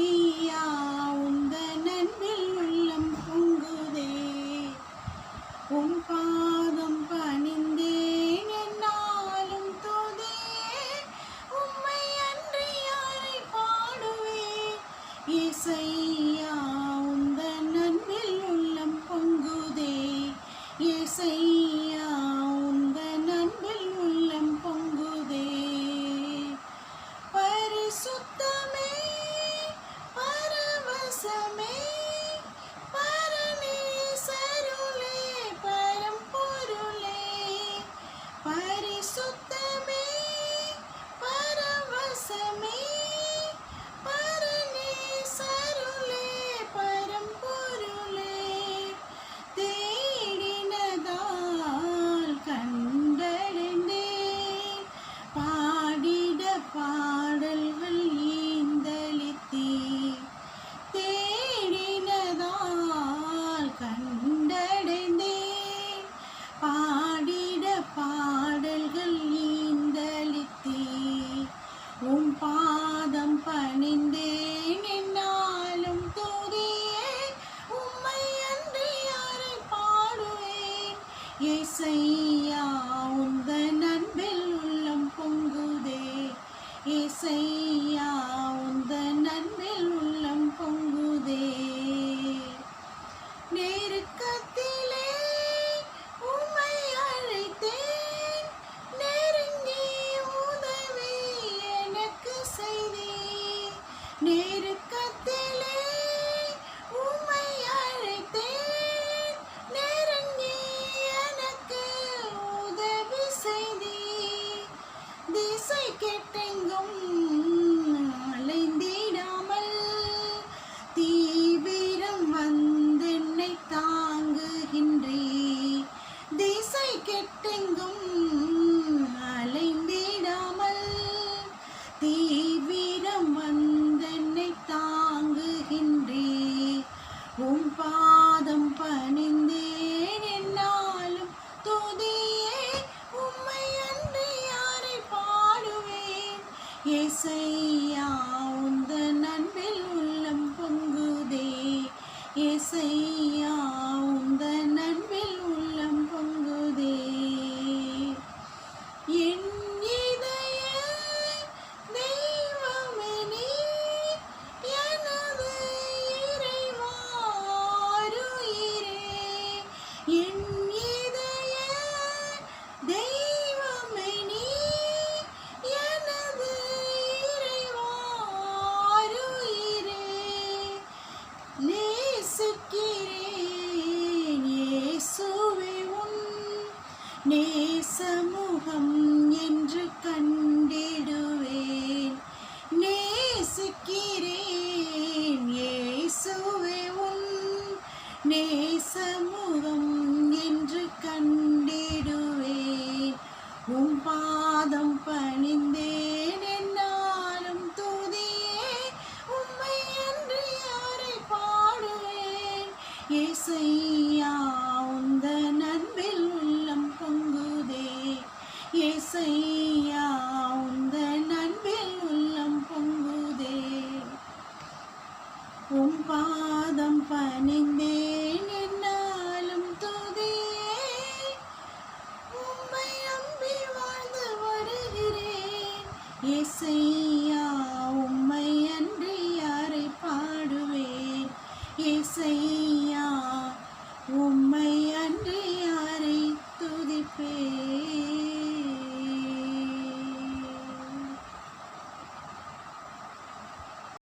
ஏசையா உந்தன் அன்பில் உள்ளம் பொங்குதே. உம் பாதம் பணிந்தேன் என்னாலும் துதியேன். உம்மை அன்றி யாரை பாடுவேன். ஏசையா உந்தன் அன்பில் உள்ளம் பொங்குதே. ஏசையா உந்தன் அன்பில் உள்ளம் பொங்குதே. பரிசுத்தமே பரவசமே பரநேசருளே பரம்பொருளே. பரிசுத்தமே பரவசமே பரநேசருளே பரம்பொருளே. தேடினதால் கண்டடைந்தேன். பாடிட பாடல்கள் ஈந்தளித்தீர். தேடினதால் கண்டடைந்தேன். பாடிட பாடல்கள் ஈந்தளித்தீர். உம் பாதம் பணிந்தேன் என்னாலும் துதியேன். உம்மை அன்றி யாரை பாடுவேன். ஏசையா உந்தன் அன்பில் உள்ளம் பொங்குதே. ஏசையா உந்தன் அன்பில் உள்ளம் பொங்குதே. நெருக்கத்திலே உம்மை அழைத்தேன். நெருங்கி உதவி எனக்கு செய்தீர். நெருக்கத்திலே உம்மை அழைத்தேன். நெருங்கி எனக்கு உதவி செய்தீர். திசை கெட்டெங்கும் அலைந்திடாமல் தீவிரம் வந்தென்னை தாங்குகின்றீர். திசை கெட்டெங்கும் அலைந்திடாமல் தீவிரம் வந்தென்னை தாங்குகின்றீர். உம் பாதம் பணிந்தேன் என்னாலும் துதியேன். உம்மை அன்றி யாரை பாடுவேன். ஏசையா உந்தன் அன்பில் உள்ளம் பொங்குதே. ஏசையா உந்தன் அன்பில் உள்ளம் பொங்குதே. என் இதய தெய்வமே நீர். எனது இறைவா அருயிரே. என் இதய தெய்வமே நீர். எனது இறைவா அருயிரே. நேசிக்கிறேன் இயேசுவே உன் நேசமுகம் என்று கண்டிடுவேன். நேசிக்கிறேன் இயேசுவே உன் நேசமுகம் என்று கண்டிடுவேன். உம் பாதம் பணிந்தேன் என்னாலும் துதியேன். உம்மை அன்றி யாரை பாடுவேன். ஏசையா உந்தன் அன்பில் உள்ளம் பொங்குதே. ஏசையா உந்தன் அன்பில் உள்ளம் பொங்குதே. உம் பாதம் பணிந்தேன்